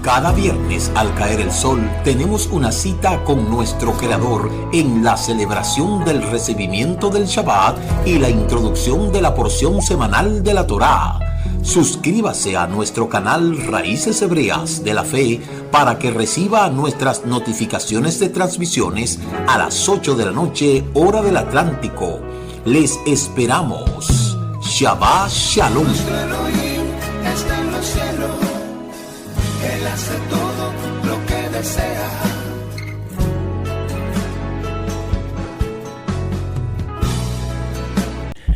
Cada viernes al caer el sol tenemos una cita con nuestro Creador en la celebración del recibimiento del Shabbat y la introducción de la porción semanal de la Torá. Suscríbase a nuestro canal Raíces Hebreas de la Fe para que reciba nuestras notificaciones de transmisiones a las 8 de la noche, hora del Atlántico. Les esperamos. Shabbat Shalom. Está en los cielos, Él hace todo lo que desea.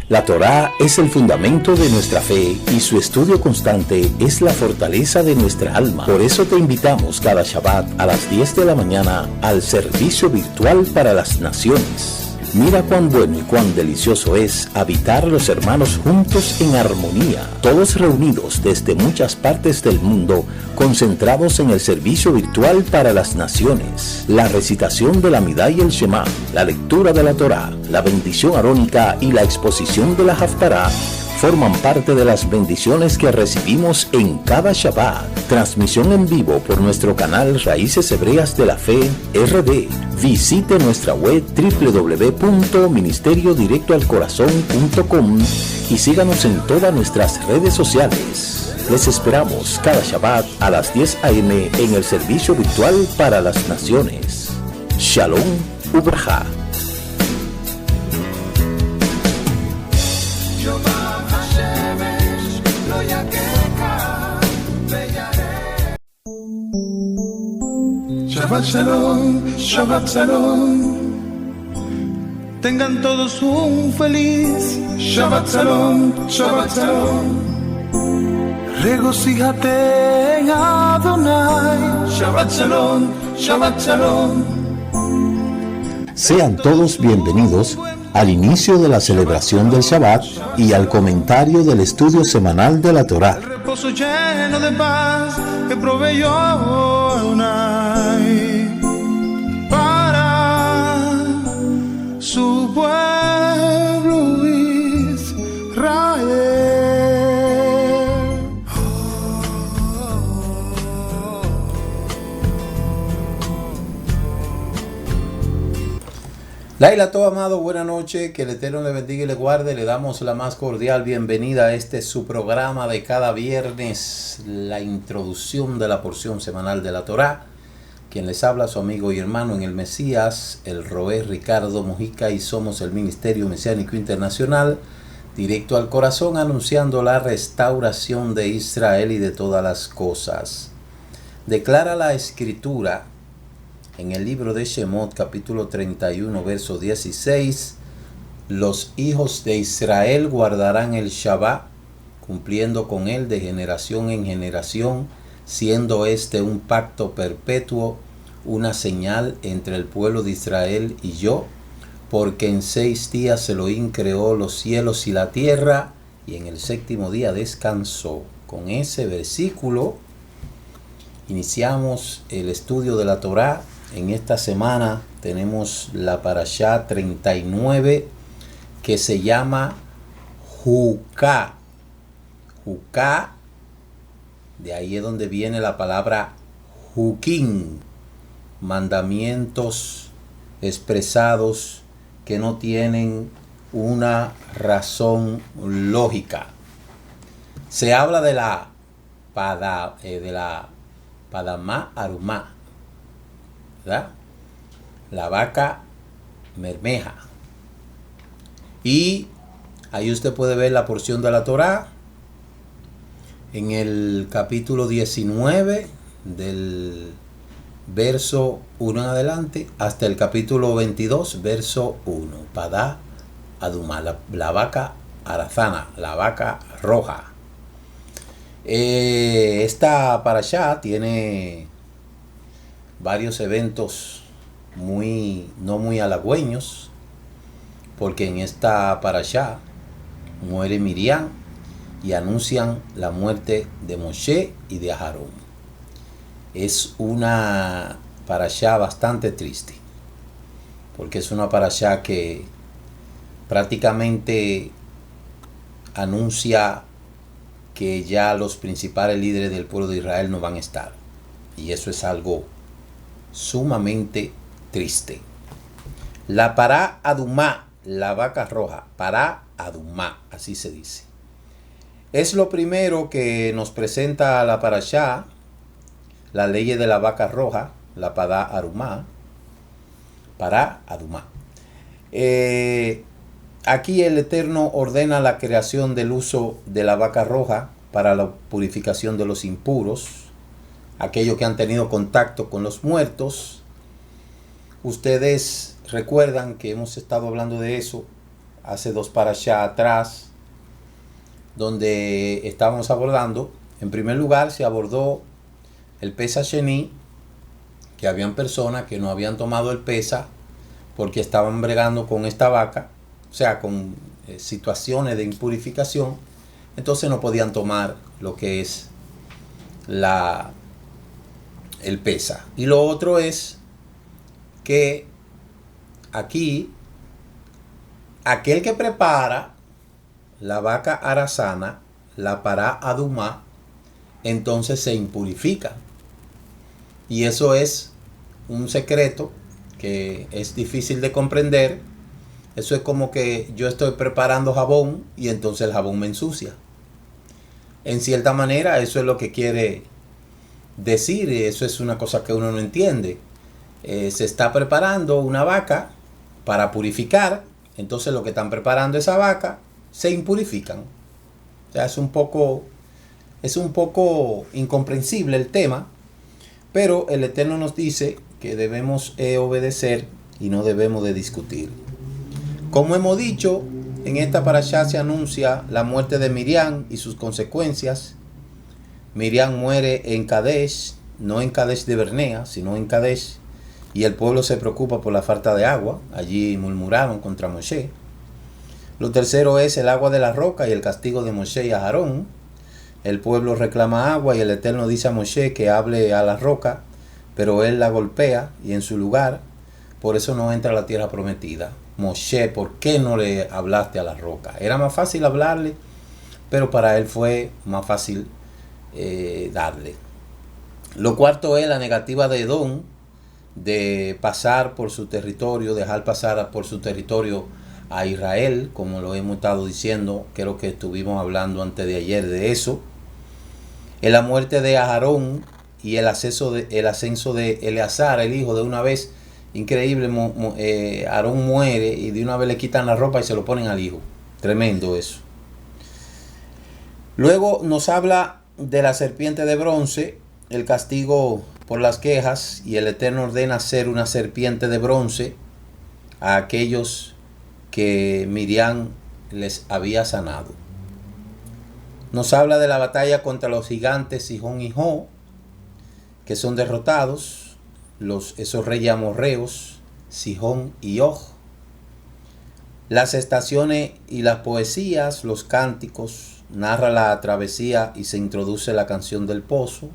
La Torá es el fundamento de nuestra fe y su estudio constante es la fortaleza de nuestra alma. Por eso te invitamos cada Shabbat a las 10 de la mañana al servicio virtual para las naciones. Mira cuán bueno y cuán delicioso es habitar los hermanos juntos en armonía, todos reunidos desde muchas partes del mundo, concentrados en el servicio virtual para las naciones, la recitación de la Midá y el Shema, la lectura de la Torá, la bendición arónica y la exposición de la Haftará forman parte de las bendiciones que recibimos en cada Shabbat. Transmisión en vivo por nuestro canal Raíces Hebreas de la Fe RD. Visite nuestra web www.ministeriodirectoalcorazon.com y síganos en todas nuestras redes sociales. Les esperamos cada Shabbat a las 10 a.m. en el servicio virtual para las naciones. Shalom Ubraja. Shabbat Shalom, Shabbat Shalom. Tengan todos un feliz Shabbat Shalom, Shabbat Shalom. Regocíjate en Adonai. Shabbat Shalom, Shabbat Shalom. Sean todos bienvenidos al inicio de la celebración del Shabbat y al comentario del estudio semanal de la Torá. El reposo lleno de paz que proveyó Adonai para su pueblo Israel. Laila, todo amado, buena noche, que el Eterno le bendiga y le guarde. Le damos la más cordial bienvenida a este su programa de cada viernes, la introducción de la porción semanal de la Torá. Quien les habla, su amigo y hermano en el Mesías, el Roé Ricardo Mojica, y somos el Ministerio Mesiánico Internacional, directo al corazón, anunciando la restauración de Israel y de todas las cosas. Declara la Escritura en el libro de Shemot, capítulo 31, verso 16, los hijos de Israel guardarán el Shabbat, cumpliendo con él de generación en generación, siendo este un pacto perpetuo, una señal entre el pueblo de Israel y yo, porque en 6 días Elohim creó los cielos y la tierra, y en el 7º día descansó. Con ese versículo iniciamos el estudio de la Torá. En esta semana tenemos la Parashá 39 que se llama Juká. Juká, de ahí es donde viene la palabra Juquín, mandamientos expresados que no tienen una razón lógica. Se habla de la Padamá Arumá, ¿verdad? La vaca mermeja. Y ahí usted puede ver la porción de la Torá en el capítulo 19 del verso 1 en adelante hasta el capítulo 22 verso 1. Padá Adumá, la vaca arazana, la vaca roja. Esta parashá tiene varios eventos no muy halagüeños, porque en esta parashá muere Miriam y anuncian la muerte de Moshe y de Aarón. Es una parashá bastante triste, porque es una parashá que prácticamente anuncia que ya los principales líderes del pueblo de Israel no van a estar. Y eso es algo sumamente triste. La Pará Adumá, la vaca roja, Pará Adumá, así se dice. Es lo primero que nos presenta la Parashá, la ley de la vaca roja, la Pará Adumá, Pará Adumá. Aquí el Eterno ordena la creación del uso de la vaca roja para la purificación de los impuros, aquellos que han tenido contacto con los muertos. Ustedes recuerdan que hemos estado hablando de eso hace 2 parashá atrás, donde estábamos abordando, en primer lugar se abordó el Pesa Sheni, que habían personas que no habían tomado el Pesa porque estaban bregando con esta vaca, o sea, con situaciones de impurificación, entonces no podían tomar lo que es el Pesa. Y lo otro es que aquí aquel que prepara la vaca arasana, la Pará Adumá, entonces se impurifica. Y eso es un secreto que es difícil de comprender. Eso es como que yo estoy preparando jabón y entonces el jabón me ensucia. En cierta manera eso es lo que quiere decir. Eso es una cosa que uno no entiende. Se está preparando una vaca para purificar. Entonces lo que están preparando esa vaca se impurifican. O sea, es un poco incomprensible el tema, pero el Eterno nos dice que debemos obedecer y no debemos de discutir. Como hemos dicho, en esta parashá se anuncia la muerte de Miriam y sus consecuencias. Miriam muere en Kadesh, no en Kadesh de Bernea, sino en Kadesh, y el pueblo se preocupa por la falta de agua. Allí murmuraron contra Moshe. Lo tercero es el agua de la roca y el castigo de Moshe y Aarón. El pueblo reclama agua y el Eterno dice a Moshe que hable a la roca, pero él la golpea y en su lugar, por eso no entra a la tierra prometida. Moshe, ¿por qué no le hablaste a la roca? Era más fácil hablarle, pero para él fue más fácil darle. Lo cuarto es la negativa de Edom de pasar por su territorio, dejar pasar por su territorio a Israel, como lo hemos estado diciendo. Creo que estuvimos hablando antes de ayer de eso. En la muerte de Aarón y el ascenso de Eleazar, el hijo, de una vez, increíble. Aarón muere y de una vez le quitan la ropa y se lo ponen al hijo. Tremendo eso. Luego nos habla de la serpiente de bronce, el castigo por las quejas, y el Eterno ordena hacer una serpiente de bronce a aquellos que Miriam les había sanado. Nos habla de la batalla contra los gigantes Sihón y Og, que son derrotados, esos reyes amorreos, Sihón y Og. Las estaciones y las poesías, los cánticos, narra la travesía y se introduce la canción del pozo.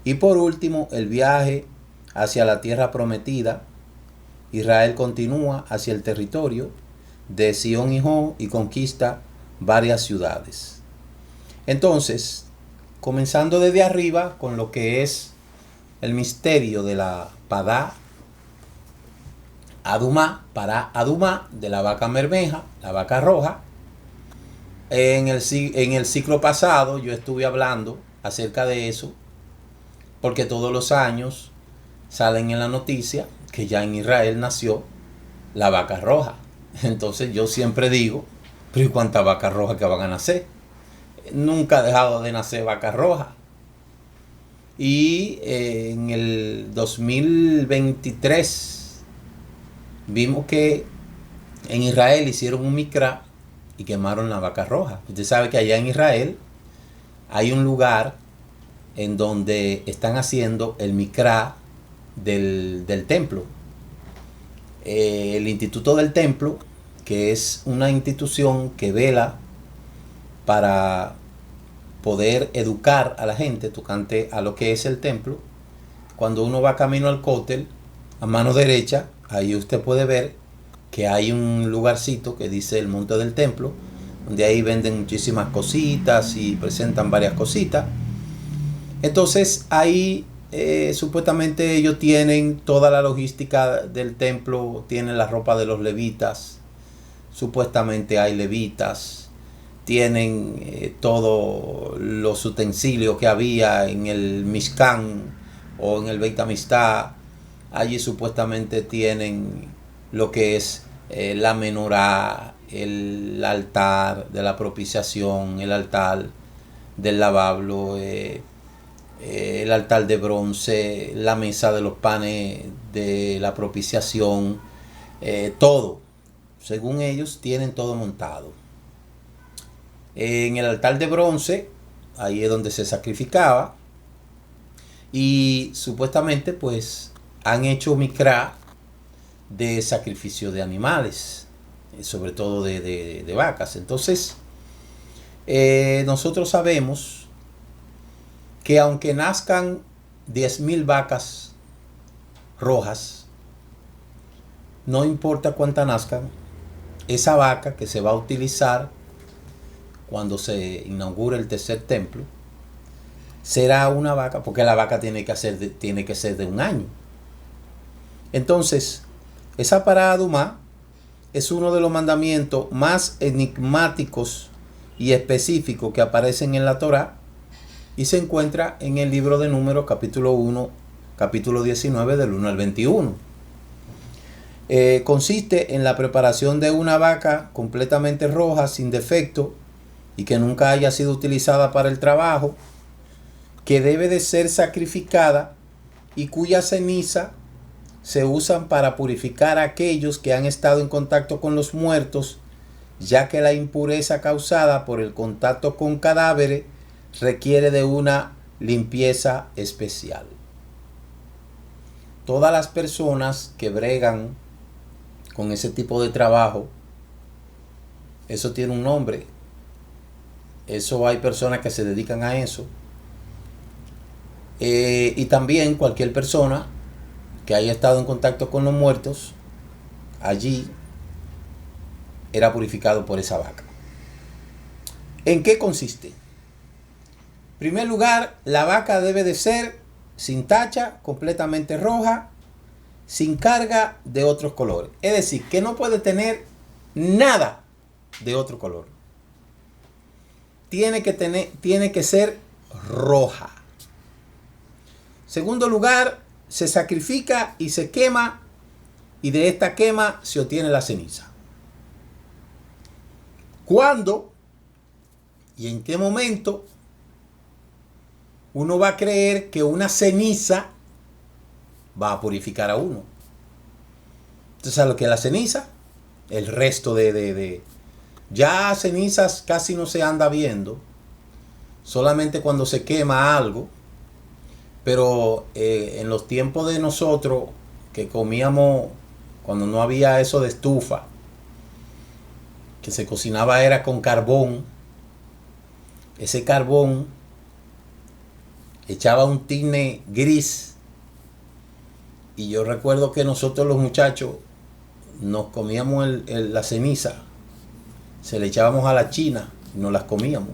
Y por último, el viaje hacia la tierra prometida. Israel continúa hacia el territorio de Sihón y Og y conquista varias ciudades. Entonces, comenzando desde arriba con lo que es el misterio de la Pará Adumá, de la vaca mermeja, la vaca roja. En el ciclo pasado yo estuve hablando acerca de eso, porque todos los años salen en la noticia que ya en Israel nació la vaca roja. Entonces yo siempre digo, pero ¿y cuántas vacas rojas que van a nacer? Nunca ha dejado de nacer vaca roja. Y en el 2023 vimos que en Israel hicieron un mikra y quemaron la vaca roja. Usted sabe que allá en Israel hay un lugar en donde están haciendo el mikra del templo. El Instituto del Templo, que es una institución que vela para poder educar a la gente tocante a lo que es el templo. Cuando uno va camino al cótel, a mano derecha, ahí usted puede ver que hay un lugarcito que dice el monte del templo, donde ahí venden muchísimas cositas y presentan varias cositas. Entonces ahí Supuestamente ellos tienen toda la logística del templo, tienen la ropa de los levitas, supuestamente hay levitas, tienen todos los utensilios que había en el Mishkan o en el Beit Hamikdash. Allí supuestamente tienen lo que es la menorá, el altar de la propiciación, el altar del lavablo, el altar de bronce, la mesa de los panes de la propiciación, todo. Según ellos, tienen todo montado. En el altar de bronce, ahí es donde se sacrificaba. Y supuestamente, pues, han hecho mikra de sacrificio de animales, sobre todo de vacas. Entonces, nosotros sabemos que aunque nazcan 10.000 vacas rojas, no importa cuántas nazcan, esa vaca que se va a utilizar cuando se inaugure el tercer templo será una vaca, porque la vaca tiene que ser de un año. Entonces, esa parada Dumá es uno de los mandamientos más enigmáticos y específicos que aparecen en la Torá y se encuentra en el libro de Números, capítulo 1, capítulo 19, del 1 al 21. Consiste en la preparación de una vaca completamente roja, sin defecto, y que nunca haya sido utilizada para el trabajo, que debe de ser sacrificada y cuya ceniza se usan para purificar a aquellos que han estado en contacto con los muertos, ya que la impureza causada por el contacto con cadáveres requiere de una limpieza especial. Todas las personas que bregan con ese tipo de trabajo, eso tiene un nombre. Eso hay personas que se dedican a eso. Y también cualquier persona que haya estado en contacto con los muertos, allí era purificado por esa vaca. ¿En qué consiste? En primer lugar, la vaca debe de ser sin tacha, completamente roja, sin carga de otros colores. Es decir, que no puede tener nada de otro color. Tiene que ser roja. Segundo lugar, se sacrifica y se quema, y de esta quema se obtiene la ceniza. ¿Cuándo y en qué momento uno va a creer que una ceniza va a purificar a uno? Entonces, ¿sabes lo que es la ceniza? El resto ya cenizas casi no se anda viendo, solamente cuando se quema algo. Pero en los tiempos de nosotros, que comíamos cuando no había eso de estufa, que se cocinaba era con carbón, ese carbón echaba un tinte gris. Y yo recuerdo que nosotros los muchachos nos comíamos la ceniza, se le echábamos a la china y nos las comíamos.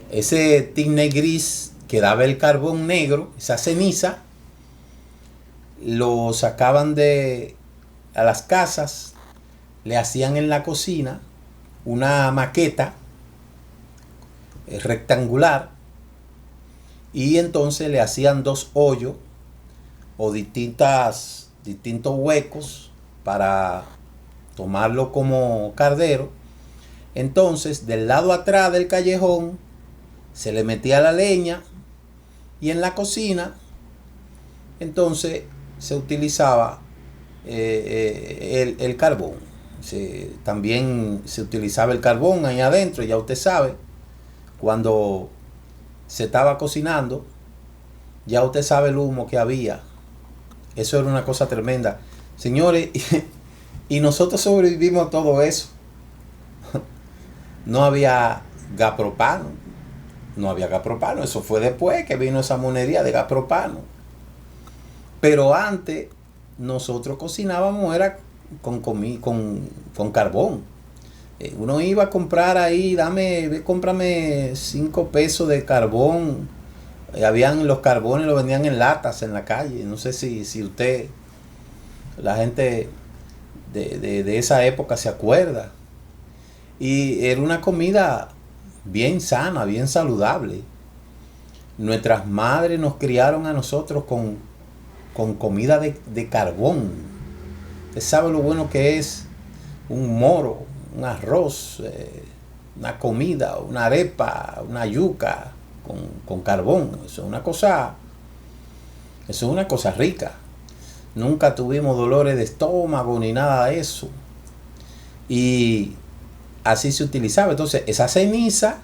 Ese tinte gris que daba el carbón negro, esa ceniza, lo sacaban a las casas, le hacían en la cocina una maqueta rectangular y entonces le hacían 2 hoyos o distintos huecos para tomarlo como cardero. Entonces, del lado atrás del callejón se le metía la leña y en la cocina entonces se utilizaba el carbón. También se utilizaba el carbón ahí adentro, ya usted sabe, cuando se estaba cocinando, ya usted sabe el humo que había. Eso era una cosa tremenda. Señores, y nosotros sobrevivimos a todo eso. No había gas propano. Eso fue después que vino esa monería de gas propano. Pero antes nosotros cocinábamos era con carbón. Uno iba a comprar ahí, cómprame 5 pesos de carbón habían los carbones, los vendían en latas en la calle. No sé si usted, la gente de esa época se acuerda. Y era una comida bien sana, bien saludable. Nuestras madres nos criaron a nosotros con comida de carbón. Usted sabe lo bueno que es un moro, un arroz, una comida, una arepa, una yuca con carbón. Eso es una cosa rica. Nunca tuvimos dolores de estómago ni nada de eso. Y así se utilizaba. Entonces, esa ceniza,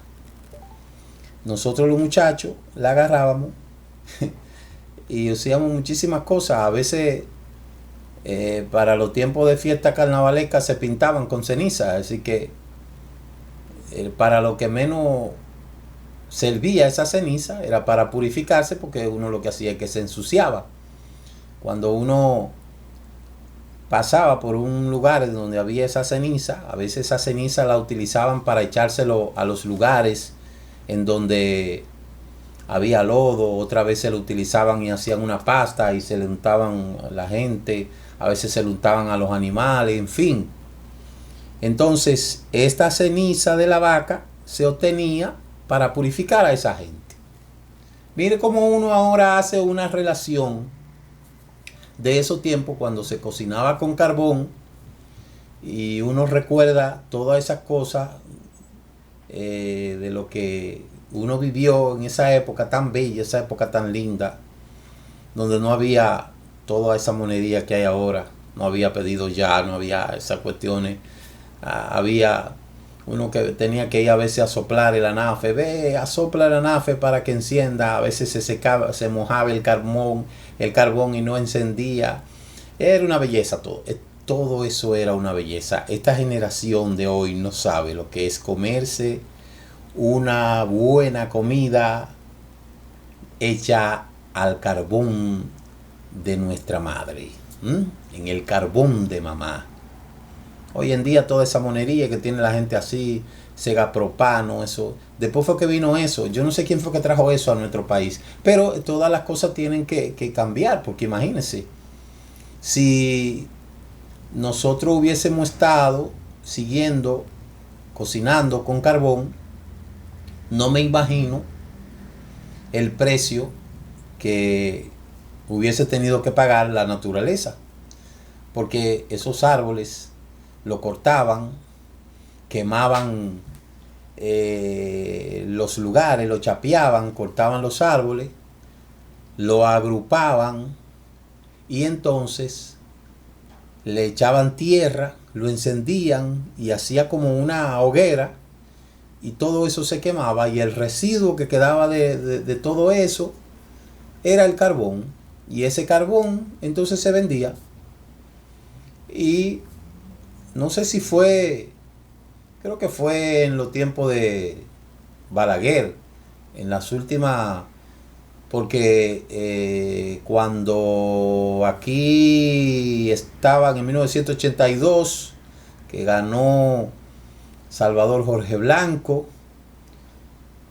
nosotros los muchachos la agarrábamos y hacíamos muchísimas cosas. A veces, para los tiempos de fiesta carnavalesca se pintaban con ceniza. Así que, para lo que menos servía esa ceniza era para purificarse, porque uno lo que hacía es que se ensuciaba. Cuando uno pasaba por un lugar donde había esa ceniza, a veces esa ceniza la utilizaban para echárselo a los lugares en donde había lodo, otra vez se lo utilizaban y hacían una pasta y se le untaban a la gente, a veces se le untaban a los animales, en fin. Entonces, esta ceniza de la vaca se obtenía para purificar a esa gente. Mire cómo uno ahora hace una relación de esos tiempos cuando se cocinaba con carbón, y uno recuerda todas esas cosas de lo que uno vivió en esa época tan bella, esa época tan linda, donde no había toda esa monería que hay ahora, no había pedido ya, no había esas cuestiones. Había uno que tenía que ir a veces a soplar el anafe, ve, asopla el anafe para que encienda, a veces se secaba, se mojaba el carbón y no encendía. Era una belleza todo. Todo eso era una belleza. Esta generación de hoy no sabe lo que es comerse una buena comida hecha al carbón de nuestra madre, en el carbón de mamá. Hoy en día toda esa monería que tiene la gente así, segapropano, eso. Después fue que vino eso. Yo no sé quién fue que trajo eso a nuestro país. Pero todas las cosas tienen que cambiar. Porque imagínense, si nosotros hubiésemos estado siguiendo, cocinando con carbón, no me imagino el precio que hubiese tenido que pagar la naturaleza. Porque esos árboles lo cortaban, quemaban los lugares, lo chapeaban, cortaban los árboles, lo agrupaban y entonces le echaban tierra, lo encendían y hacía como una hoguera, y todo eso se quemaba, y el residuo que quedaba de todo eso era el carbón, y ese carbón entonces se vendía. Y no sé si fue, creo que fue en los tiempos de Balaguer, en las últimas, porque cuando aquí estaban en 1982, que ganó Salvador Jorge Blanco,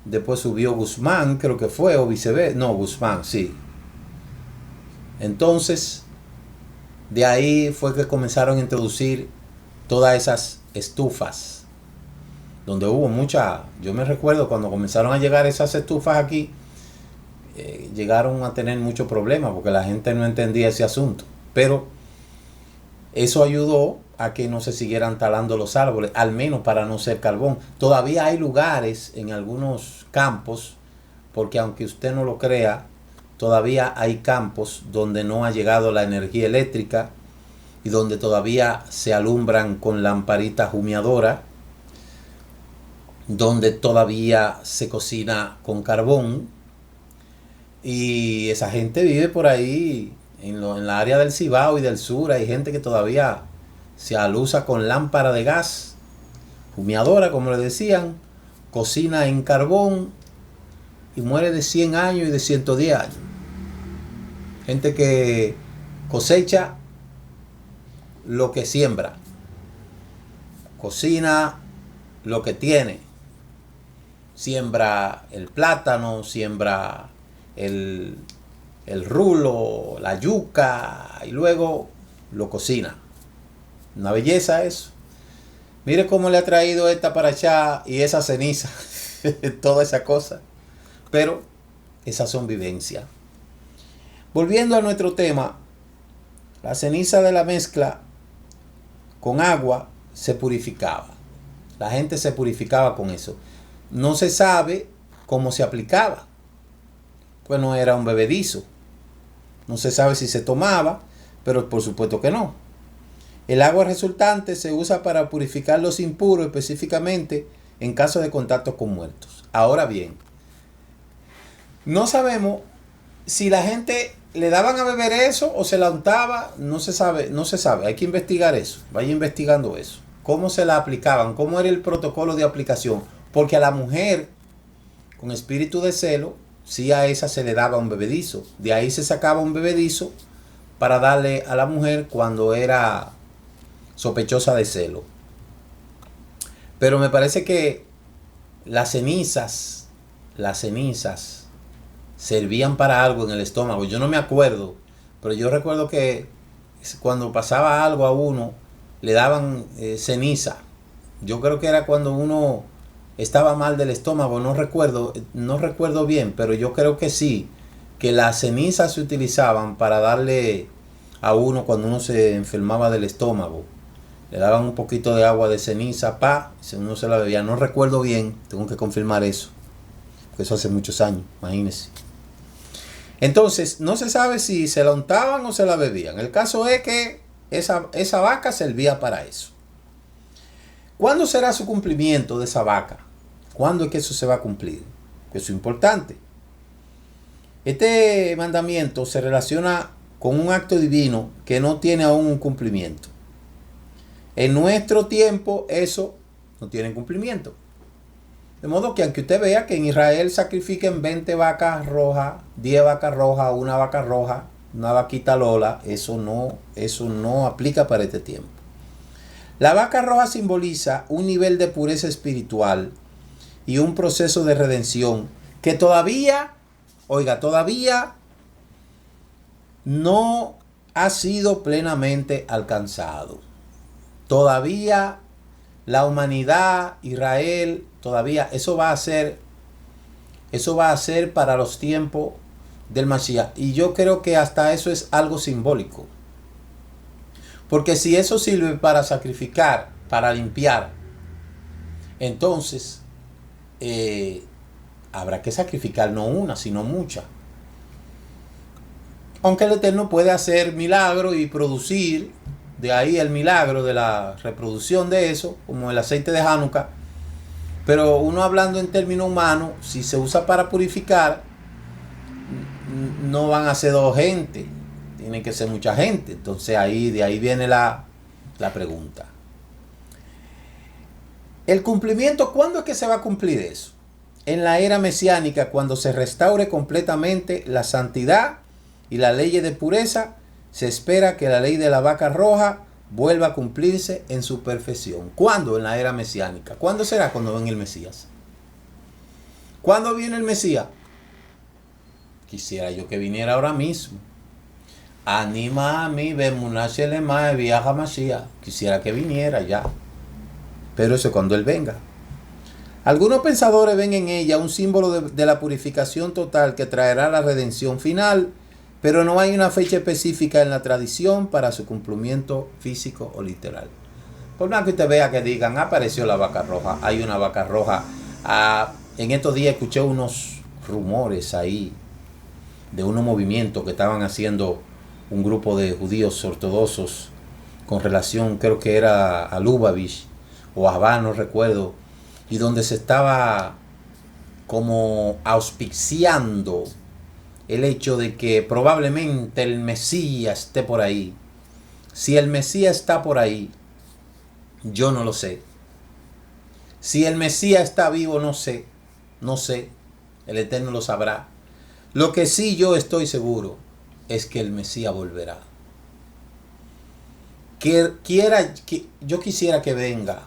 después subió Guzmán, creo que fue, o viceversa, no, Guzmán, sí. Entonces, de ahí fue que comenzaron a introducir todas esas estufas, donde hubo mucha, yo me recuerdo cuando comenzaron a llegar esas estufas aquí, llegaron a tener muchos problemas porque la gente no entendía ese asunto, pero eso ayudó a que no se siguieran talando los árboles, al menos para no ser carbón. Todavía hay lugares en algunos campos, porque aunque usted no lo crea, todavía hay campos donde no ha llegado la energía eléctrica y donde todavía se alumbran con lamparitas humeadoras, donde todavía se cocina con carbón, y esa gente vive por ahí en la área del Cibao y del sur. Hay gente que todavía se alusa con lámpara de gas humeadora, como le decían, cocina en carbón y muere de 100 años y de 110 años. Gente que cosecha lo que siembra, cocina lo que tiene, siembra el plátano, siembra el rulo, la yuca, y luego lo cocina. Una belleza eso. Mire cómo le ha traído esta para allá y esa ceniza, toda esa cosa. Pero esas son vivencias. Volviendo a nuestro tema, la ceniza de la mezcla con agua se purificaba. La gente se purificaba con eso. No se sabe cómo se aplicaba. Pues no era un bebedizo. No se sabe si se tomaba, pero por supuesto que no. El agua resultante se usa para purificar los impuros, específicamente en caso de contacto con muertos. Ahora bien, no sabemos si la gente le daban a beber eso o se la untaba, no se sabe. Hay que investigar eso. Vaya investigando eso. Cómo se la aplicaban, cómo era el protocolo de aplicación. Porque a la mujer con espíritu de celo, sí a esa se le daba un bebedizo. De ahí se sacaba un bebedizo para darle a la mujer cuando era sospechosa de celo. Pero me parece que las cenizas servían para algo en el estómago. Yo no me acuerdo, pero yo recuerdo que cuando pasaba algo a uno, le daban ceniza. Yo creo que era cuando uno estaba mal del estómago, no recuerdo bien, pero yo creo que sí, que las cenizas se utilizaban para darle a uno cuando uno se enfermaba del estómago. Le daban un poquito de agua de ceniza, uno se la bebía. No recuerdo bien, tengo que confirmar eso, porque eso hace muchos años, imagínense. Entonces, no se sabe si se la untaban o se la bebían. El caso es que esa vaca servía para eso. ¿Cuándo será su cumplimiento de esa vaca? ¿Cuándo es que eso se va a cumplir? Eso es importante. Este mandamiento se relaciona con un acto divino que no tiene aún un cumplimiento. En nuestro tiempo eso no tiene cumplimiento. De modo que aunque usted vea que en Israel sacrifiquen 20 vacas rojas, 10 vacas rojas, una vaca roja, una vaquita lola, eso no aplica para este tiempo. La vaca roja simboliza un nivel de pureza espiritual y un proceso de redención que todavía no ha sido plenamente alcanzado. Todavía la humanidad, Israel, todavía eso va a ser para los tiempos del Mashiach. Y yo creo que hasta eso es algo simbólico. Porque si eso sirve para sacrificar, para limpiar, entonces habrá que sacrificar no una, sino muchas. Aunque el Eterno puede hacer milagro y producir, de ahí el milagro de la reproducción de eso, como el aceite de Hanukkah. Pero uno hablando en términos humanos, si se usa para purificar, no van a ser 2 gente, tiene que ser mucha gente. Entonces de ahí viene la pregunta. El cumplimiento, ¿cuándo es que se va a cumplir eso? En la era mesiánica, cuando se restaure completamente la santidad y la ley de pureza, se espera que la ley de la vaca roja vuelva a cumplirse en su perfección. ¿Cuándo? En la era mesiánica. ¿Cuándo será? Cuando venga el Mesías. ¿Cuándo viene el Mesías? Quisiera yo que viniera ahora mismo. Anima a mí, bemunachelema, viaja Mashiach. Quisiera que viniera ya. Pero eso es cuando Él venga. Algunos pensadores ven en ella un símbolo de la purificación total que traerá la redención final, pero no hay una fecha específica en la tradición para su cumplimiento físico o literal. Por más que usted vea que digan, apareció la vaca roja, hay una vaca roja. En estos días escuché unos rumores ahí de unos movimientos que estaban haciendo un grupo de judíos ortodoxos con relación, creo que era a Lubavitch o a Habana, no recuerdo, y donde se estaba como auspiciando el hecho de que probablemente el Mesías esté por ahí. Si el Mesías está por ahí, yo no lo sé. Si el Mesías está vivo, no sé. El Eterno lo sabrá. Lo que sí yo estoy seguro es que el Mesías volverá. Yo quisiera que venga.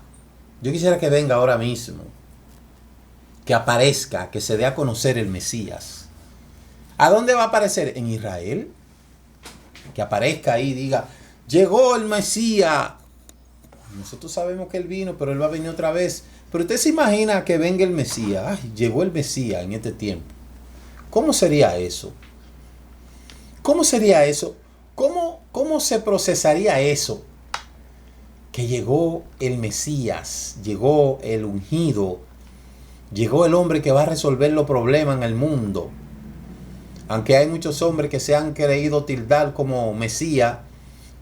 Yo quisiera que venga ahora mismo. Que aparezca, que se dé a conocer el Mesías. ¿A dónde va a aparecer? En Israel. Que aparezca ahí y diga, llegó el Mesías. Nosotros sabemos que él vino, pero él va a venir otra vez. Pero usted se imagina que venga el Mesías. Ay, llegó el Mesías en este tiempo. ¿Cómo sería eso? ¿Cómo sería eso? ¿Cómo se procesaría eso? Que llegó el Mesías, llegó el ungido, llegó el hombre que va a resolver los problemas en el mundo. Aunque hay muchos hombres que se han creído tildar como Mesías,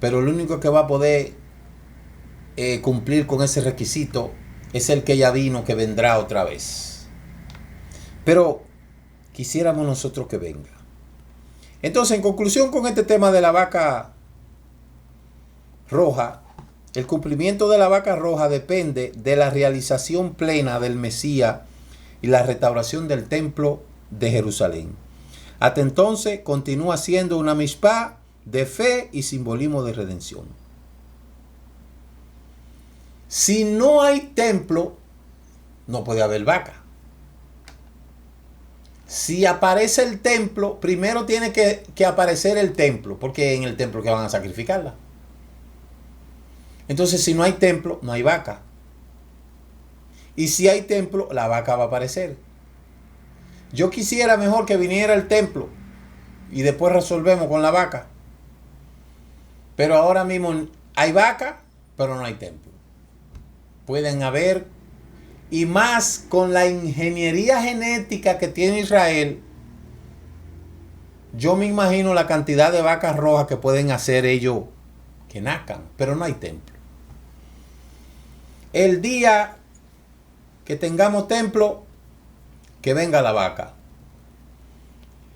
pero el único que va a poder cumplir con ese requisito es el que ya vino, que vendrá otra vez. Pero quisiéramos nosotros que venga. Entonces, en conclusión con este tema de la vaca roja, el cumplimiento de la vaca roja depende de la realización plena del Mesías y la restauración del templo de Jerusalén. Hasta entonces continúa siendo una mishpá de fe y simbolismo de redención. Si no hay templo, no puede haber vaca. Si aparece el templo, primero tiene que aparecer el templo, porque en el templo que van a sacrificarla. Entonces, si no hay templo, no hay vaca. Y si hay templo, la vaca va a aparecer. Yo quisiera mejor que viniera el templo y después resolvemos con la vaca. Pero ahora mismo hay vaca, pero no hay templo. Pueden haber, y más con la ingeniería genética que tiene Israel, yo me imagino la cantidad de vacas rojas que pueden hacer ellos que nazcan, pero no hay templo. El día que tengamos templo, que venga la vaca.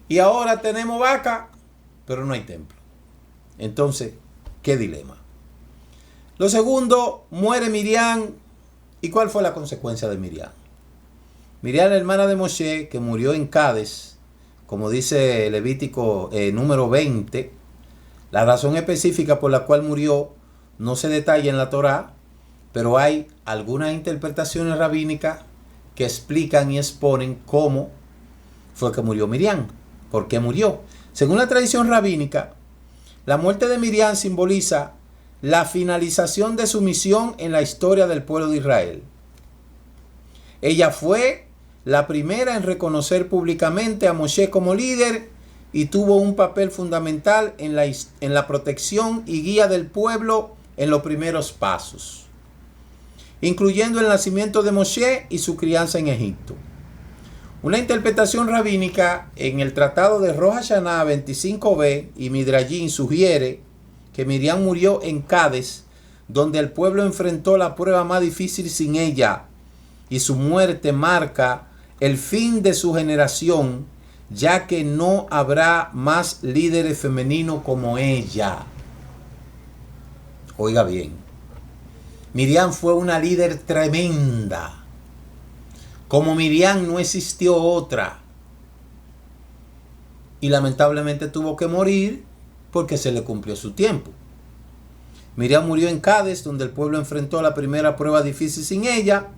Y ahora tenemos vaca, pero no hay templo. Entonces, ¿qué dilema? Lo segundo, muere Miriam. ¿Y cuál fue la consecuencia de Miriam? Miriam, la hermana de Moshe, que murió en Cades, como dice Levítico número 20, la razón específica por la cual murió no se detalla en la Torá, pero hay algunas interpretaciones rabínicas que explican y exponen cómo fue que murió Miriam, por qué murió. Según la tradición rabínica, la muerte de Miriam simboliza la finalización de su misión en la historia del pueblo de Israel. Ella fue la primera en reconocer públicamente a Moshe como líder y tuvo un papel fundamental en la protección y guía del pueblo en los primeros pasos, incluyendo el nacimiento de Moshe y su crianza en Egipto. Una interpretación rabínica en el tratado de Rosh Hashanah 25b y Midrashim sugiere que Miriam murió en Cades, donde el pueblo enfrentó la prueba más difícil sin ella, y su muerte marca el fin de su generación, ya que no habrá más líderes femeninos como ella. Oiga bien, Miriam fue una líder tremenda. Como Miriam no existió otra. Y lamentablemente tuvo que morir porque se le cumplió su tiempo. Miriam murió en Cades, donde el pueblo enfrentó la primera prueba difícil sin ella.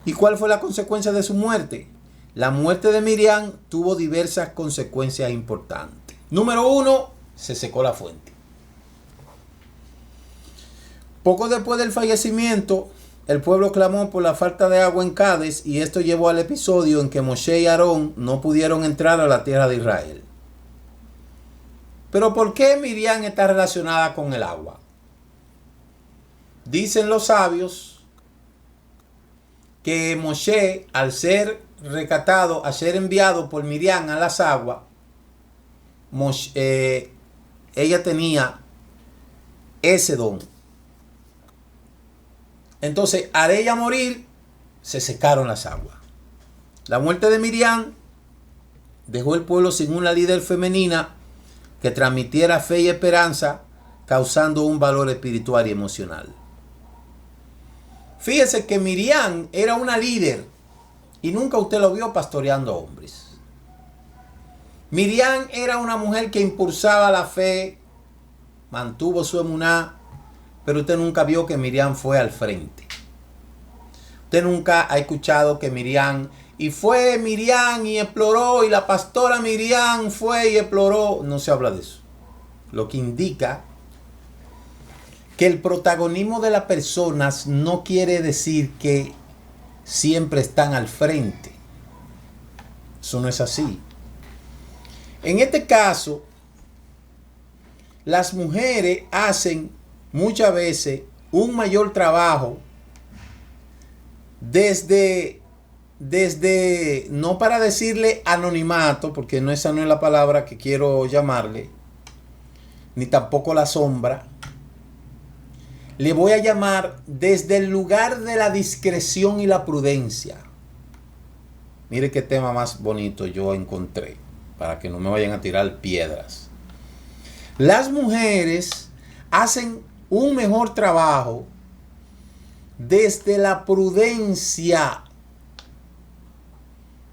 ¿Y cuál fue la consecuencia de su muerte? La muerte de Miriam tuvo diversas consecuencias importantes. Número 1, se secó la fuente. Poco después del fallecimiento, el pueblo clamó por la falta de agua en Cades, y esto llevó al episodio en que Moshe y Aarón no pudieron entrar a la tierra de Israel. Pero ¿por qué Miriam está relacionada con el agua? Dicen los sabios que Moshe, al ser rescatado, al ser enviado por Miriam a las aguas, ella tenía ese don. Entonces, al ella morir, se secaron las aguas. La muerte de Miriam dejó el pueblo sin una líder femenina que transmitiera fe y esperanza, causando un valor espiritual y emocional. Fíjese que Miriam era una líder y nunca usted lo vio pastoreando hombres. Miriam era una mujer que impulsaba la fe, mantuvo su emuná, pero usted nunca vio que Miriam fue al frente. Usted nunca ha escuchado que Miriam y fue Miriam y exploró, y la pastora Miriam fue y exploró. No se habla de eso. Lo que indica que el protagonismo de las personas no quiere decir que siempre están al frente. Eso no es así. En este caso, las mujeres hacen muchas veces un mayor trabajo desde, no para decirle anonimato, porque esa no es la palabra que quiero llamarle, ni tampoco la sombra. Le voy a llamar desde el lugar de la discreción y la prudencia. Mire qué tema más bonito yo encontré, para que no me vayan a tirar piedras. Las mujeres hacen un mejor trabajo desde la prudencia.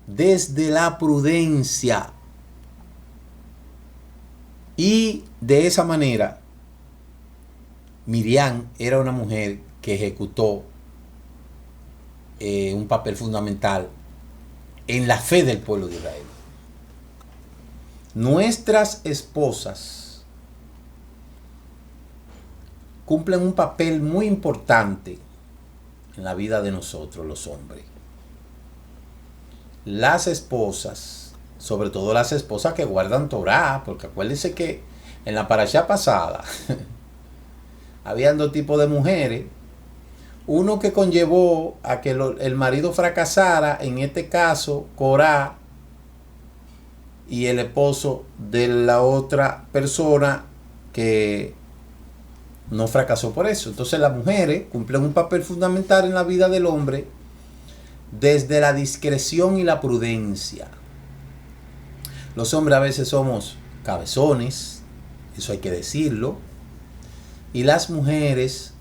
Desde la prudencia. Y de esa manera, Miriam era una mujer que ejecutó un papel fundamental en la fe del pueblo de Israel. Nuestras esposas cumplen un papel muy importante en la vida de nosotros los hombres. Las esposas, sobre todo las esposas que guardan Torá, porque acuérdense que en la parashá pasada habían dos tipos de mujeres. Uno que conllevó a que el marido fracasara, en este caso Corá, y el esposo de la otra persona que no fracasó por eso. Entonces las mujeres cumplen un papel fundamental en la vida del hombre desde la discreción y la prudencia. Los hombres a veces somos cabezones, eso hay que decirlo, y las mujeres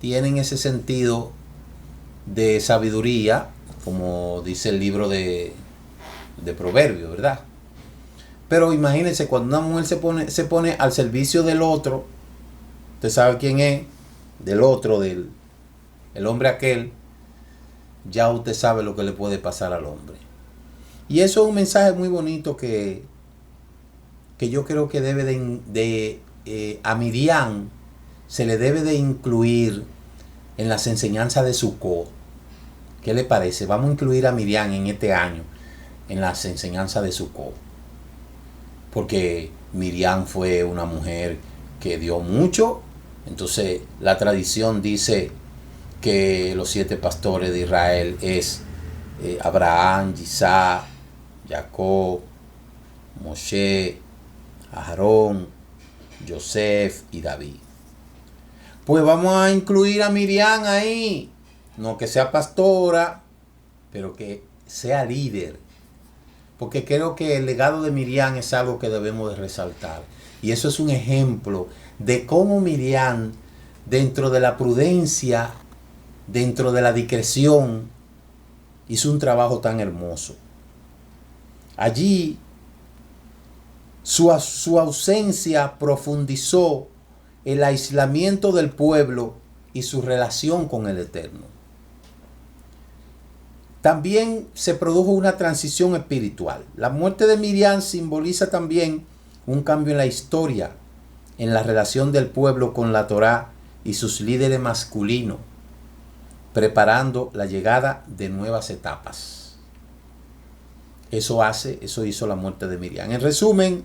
tienen ese sentido de sabiduría, como dice el libro de Proverbios, ¿verdad? Pero imagínense, cuando una mujer se pone al servicio del otro, usted sabe quién es, del otro, el hombre aquel, ya usted sabe lo que le puede pasar al hombre. Y eso es un mensaje muy bonito que yo creo que debe a Miriam se le debe de incluir en las enseñanzas de Sukkot. ¿Qué le parece? Vamos a incluir a Miriam en este año en las enseñanzas de Sukkot. Porque Miriam fue una mujer que dio mucho. Entonces la tradición dice que los 7 pastores de Israel es Abraham, Isaac, Jacob, Moshe, Aarón, Joseph y David. Pues vamos a incluir a Miriam ahí. No que sea pastora, pero que sea líder. Porque creo que el legado de Miriam es algo que debemos de resaltar. Y eso es un ejemplo de cómo Miriam, dentro de la prudencia, dentro de la discreción, hizo un trabajo tan hermoso. Allí, su ausencia profundizó el aislamiento del pueblo y su relación con el Eterno. También se produjo una transición espiritual. La muerte de Miriam simboliza también un cambio en la historia, en la relación del pueblo con la Torá y sus líderes masculinos, preparando la llegada de nuevas etapas. Eso hizo la muerte de Miriam. En resumen,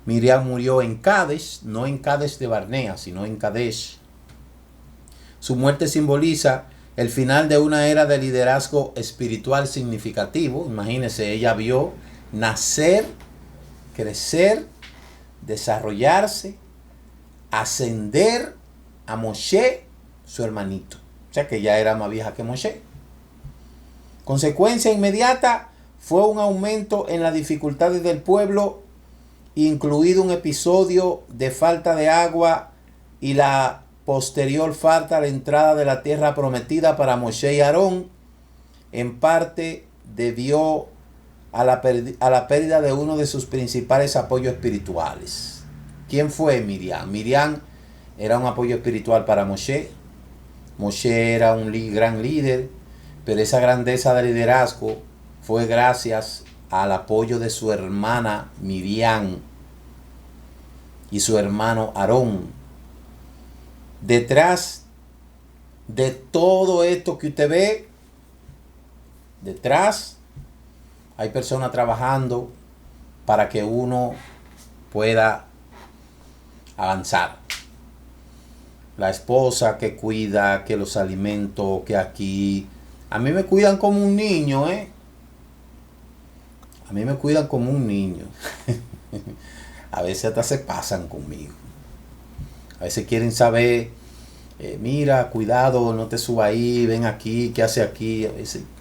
Miriam murió en Kadesh, no en Kadesh de Barnea, sino en Kadesh. Su muerte simboliza el final de una era de liderazgo espiritual significativo. Imagínense, ella vio nacer, crecer, desarrollarse, ascender a Moshe, su hermanito. O sea que ya era más vieja que Moshe. Consecuencia inmediata fue un aumento en las dificultades del pueblo, incluido un episodio de falta de agua y la posterior falta a la entrada de la tierra prometida para Moshe y Aarón, en parte debió a la pérdida de uno de sus principales apoyos espirituales. ¿Quién fue Miriam? Miriam era un apoyo espiritual para Moshe. Moshe era un gran líder, Pero esa grandeza de liderazgo fue gracias al apoyo de su hermana Miriam y su hermano Aarón. Detrás de todo esto que usted ve, detrás hay personas trabajando para que uno pueda avanzar. La esposa que cuida, que los alimentos, que aquí. A mí me cuidan como un niño, ¿eh? A mí me cuidan como un niño. A veces hasta se pasan conmigo. A veces quieren saber, mira, cuidado, no te subas ahí, ven aquí, ¿qué hace aquí?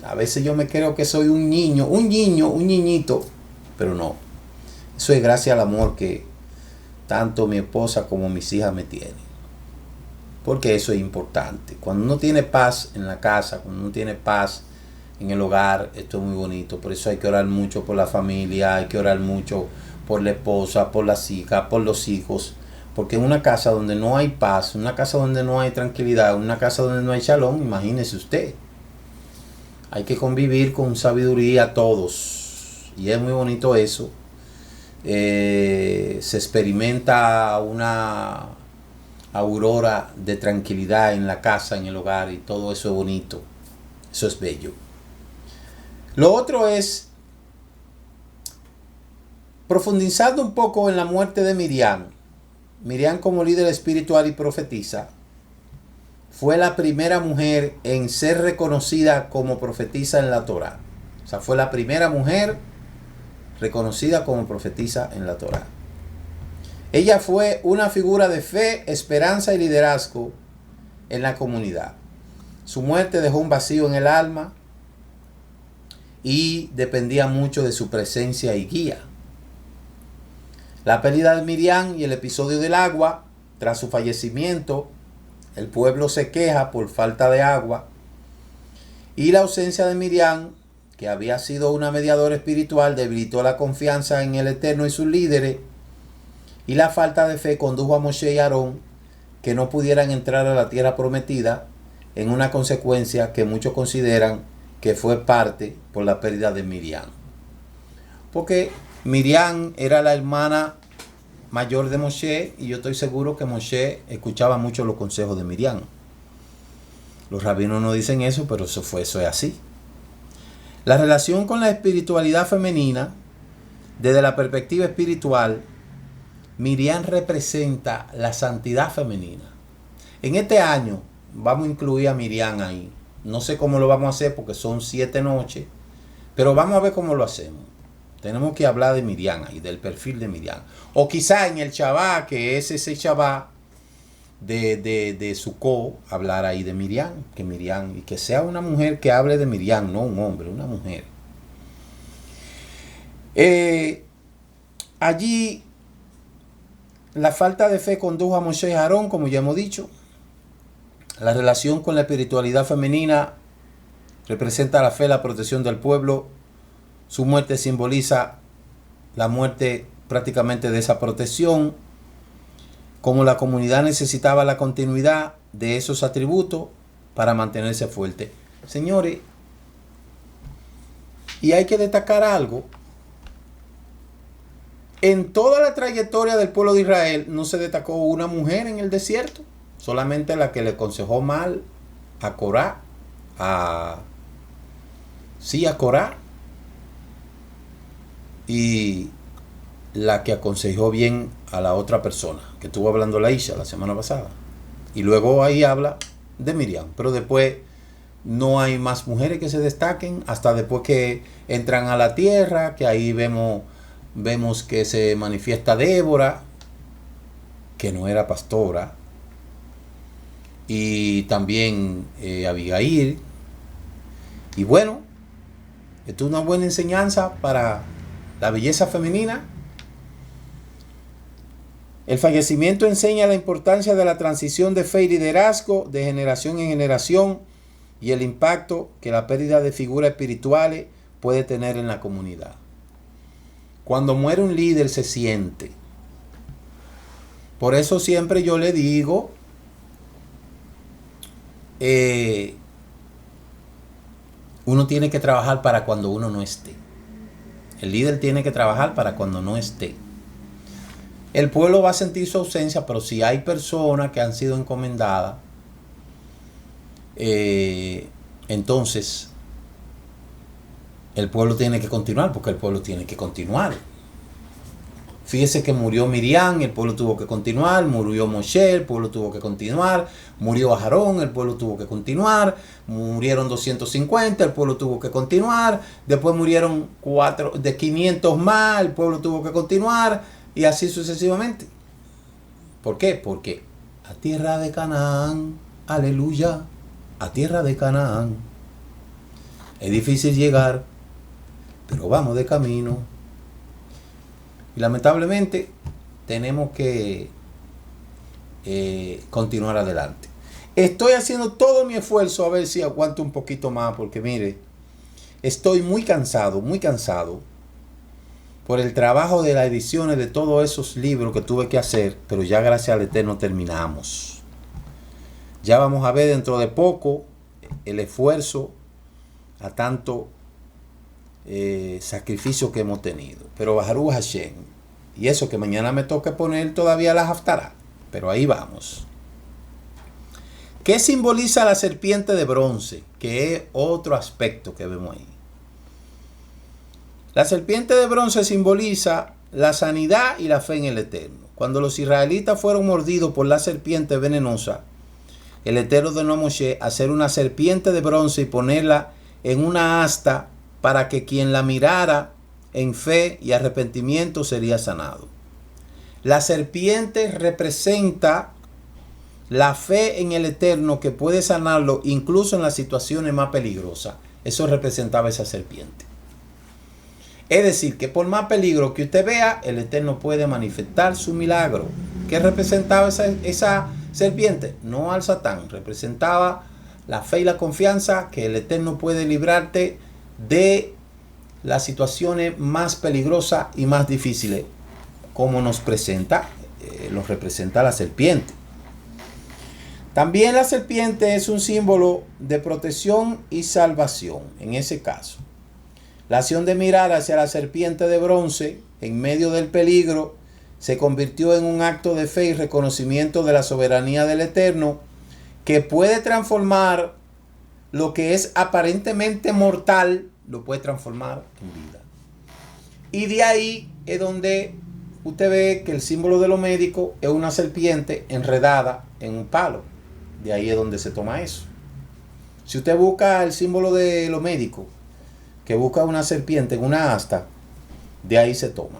A veces yo me creo que soy un niñito, pero no. Eso es gracias al amor que tanto mi esposa como mis hijas me tienen. Porque eso es importante. Cuando uno tiene paz en la casa, cuando uno tiene paz en el hogar, esto es muy bonito. Por eso hay que orar mucho por la familia, hay que orar mucho por la esposa, por las hijas, por los hijos. Porque en una casa donde no hay paz, una casa donde no hay tranquilidad, una casa donde no hay shalom, imagínese usted. Hay que convivir con sabiduría todos. Y es muy bonito eso. Se experimenta una aurora de tranquilidad en la casa, en el hogar, y todo eso es bonito. Eso es bello. Lo otro es, profundizando un poco en la muerte de Miriam. Miriam, como líder espiritual y profetisa, fue la primera mujer en ser reconocida como profetisa en la Torá. O sea, fue la primera mujer reconocida como profetisa en la Torá. Ella fue una figura de fe, esperanza y liderazgo en la comunidad. Su muerte dejó un vacío en el alma y dependía mucho de su presencia y guía. La pérdida de Miriam y el episodio del agua, tras su fallecimiento, el pueblo se queja por falta de agua, y la ausencia de Miriam, que había sido una mediadora espiritual, debilitó la confianza en el Eterno y sus líderes, y la falta de fe condujo a Moshe y Aarón que no pudieran entrar a la tierra prometida, en una consecuencia que muchos consideran que fue parte por la pérdida de Miriam. Porque Miriam era la hermana mayor de Moshe, y yo estoy seguro que Moshe escuchaba mucho los consejos de Miriam. Los rabinos no dicen eso, pero eso es así. La relación con la espiritualidad femenina, desde la perspectiva espiritual, Miriam representa la santidad femenina. En este año vamos a incluir a Miriam ahí. No sé cómo lo vamos a hacer porque son 7 noches, pero vamos a ver cómo lo hacemos. Tenemos que hablar de Miriam ahí, del perfil de Miriam. O quizá en el Shabbat, que es ese Shabbat de Sukkot, hablar ahí de Miriam, y que sea una mujer que hable de Miriam, no un hombre, una mujer. Allí la falta de fe condujo a Moshe y Aarón, como ya hemos dicho. La relación con la espiritualidad femenina representa la fe, la protección del pueblo. Su muerte simboliza la muerte prácticamente de esa protección. Como la comunidad necesitaba la continuidad de esos atributos para mantenerse fuerte. Señores, y hay que destacar algo. En toda la trayectoria del pueblo de Israel no se destacó una mujer en el desierto. Solamente la que le aconsejó mal a Corá. A Corá. Y la que aconsejó bien a la otra persona, que estuvo hablando la Isha la semana pasada. Y luego ahí habla de Miriam. Pero después no hay más mujeres que se destaquen hasta después que entran a la tierra, que ahí vemos que se manifiesta Débora, que no era pastora, y también Abigail. Y bueno, esto es una buena enseñanza para la belleza femenina. El fallecimiento enseña la importancia de la transición de fe y liderazgo de generación en generación y el impacto que la pérdida de figuras espirituales puede tener en la comunidad. Cuando muere un líder se siente. Por eso siempre yo le digo, Uno tiene que trabajar para cuando uno no esté. El líder tiene que trabajar para cuando no esté. El pueblo va a sentir su ausencia, pero si hay personas que han sido encomendadas, entonces el pueblo tiene que continuar, porque el pueblo tiene que continuar. Fíjese que murió Miriam, el pueblo tuvo que continuar, murió Moshe, el pueblo tuvo que continuar, murió Aarón, el pueblo tuvo que continuar, murieron 250, el pueblo tuvo que continuar, después murieron 500 más, el pueblo tuvo que continuar, y así sucesivamente. ¿Por qué? Porque a tierra de Canaán, aleluya, a tierra de Canaán. Es difícil llegar, pero vamos de camino. Y lamentablemente tenemos que continuar adelante. Estoy haciendo todo mi esfuerzo a ver si aguanto un poquito más, porque mire, estoy muy cansado por el trabajo de las ediciones de todos esos libros que tuve que hacer, pero ya gracias al Eterno terminamos. Ya vamos a ver dentro de poco el esfuerzo a tanto sacrificio que hemos tenido. Pero Baruch Hashem, y eso que mañana me toca poner todavía la Haftará, pero ahí vamos. ¿Qué simboliza la serpiente de bronce? Que es otro aspecto que vemos ahí. La serpiente de bronce simboliza la sanidad y la fe en el Eterno. Cuando los israelitas fueron mordidos por la serpiente venenosa, el Eterno ordenó a Moshe hacer una serpiente de bronce y ponerla en una asta para que quien la mirara en fe y arrepentimiento sería sanado. La serpiente representa la fe en el Eterno que puede sanarlo incluso en las situaciones más peligrosas. Eso representaba esa serpiente. Es decir, que por más peligro que usted vea, el Eterno puede manifestar su milagro. ¿Qué representaba esa serpiente? No al Satán, representaba la fe y la confianza que el Eterno puede librarte de las situaciones más peligrosas y más difíciles, como nos representa la serpiente. También la serpiente es un símbolo de protección y salvación. En ese caso, la acción de mirar hacia la serpiente de bronce en medio del peligro se convirtió en un acto de fe y reconocimiento de la soberanía del Eterno, que puede transformar lo que es aparentemente mortal, lo puede transformar en vida. Y de ahí es donde usted ve que el símbolo de lo médico es una serpiente enredada en un palo. De ahí es donde se toma eso. Si usted busca el símbolo de lo médico, que busca una serpiente en una asta, de ahí se toma.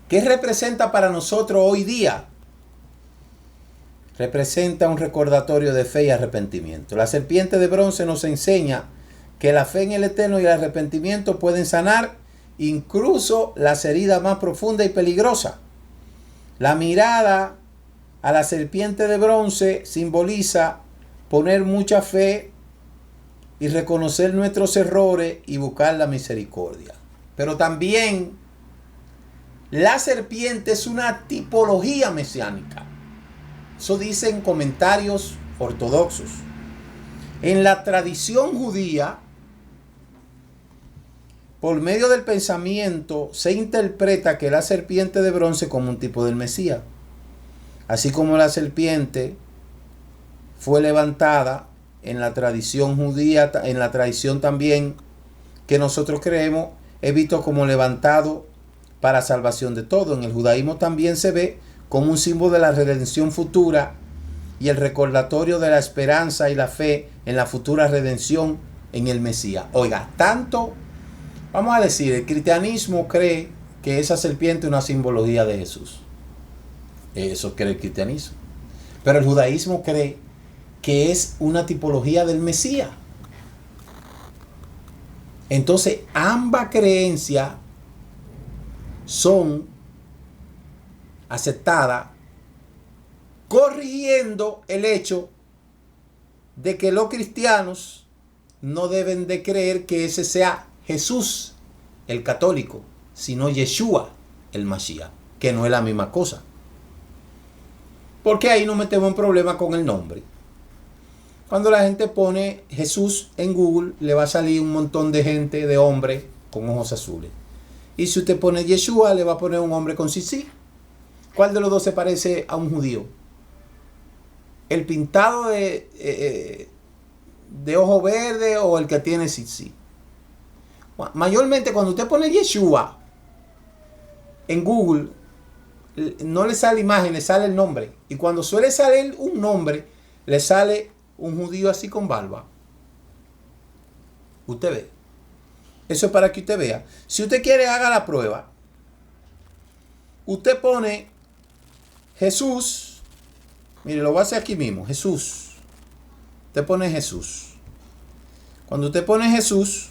¿Qué representa para nosotros hoy día? Representa un recordatorio de fe y arrepentimiento. La serpiente de bronce nos enseña que la fe en el Eterno y el arrepentimiento pueden sanar incluso las heridas más profundas y peligrosas. La mirada a la serpiente de bronce simboliza poner mucha fe y reconocer nuestros errores y buscar la misericordia. Pero también la serpiente es una tipología mesiánica. Eso dicen comentarios ortodoxos. En la tradición judía, por medio del pensamiento, se interpreta que la serpiente de bronce como un tipo del Mesías. Así como la serpiente fue levantada en la tradición judía, en la tradición también que nosotros creemos, es visto como levantado para salvación de todo. En el judaísmo también se ve como un símbolo de la redención futura y el recordatorio de la esperanza y la fe en la futura redención en el Mesías. Oiga, tanto, vamos a decir, el cristianismo cree que esa serpiente es una simbología de Jesús. Eso cree el cristianismo. Pero el judaísmo cree que es una tipología del Mesías. Entonces, ambas creencias son aceptadas, corrigiendo el hecho de que los cristianos no deben de creer que ese sea Jesús, el católico, sino Yeshua, el Mashiach, que no es la misma cosa. Porque ahí no metemos en problema con el nombre. Cuando la gente pone Jesús en Google, le va a salir un montón de gente, de hombres con ojos azules. Y si usted pone Yeshua, le va a poner un hombre con sisí. ¿Cuál de los dos se parece a un judío? ¿El pintado de ojo verde o el que tiene sisí? Mayormente cuando usted pone Yeshua en Google, no le sale imagen, le sale el nombre. Y cuando suele salir un nombre, le sale un judío así con barba. Usted ve. Eso es para que usted vea. Si usted quiere, haga la prueba. Usted pone Jesús. Mire, lo voy a hacer aquí mismo. Jesús. Usted pone Jesús. Cuando usted pone Jesús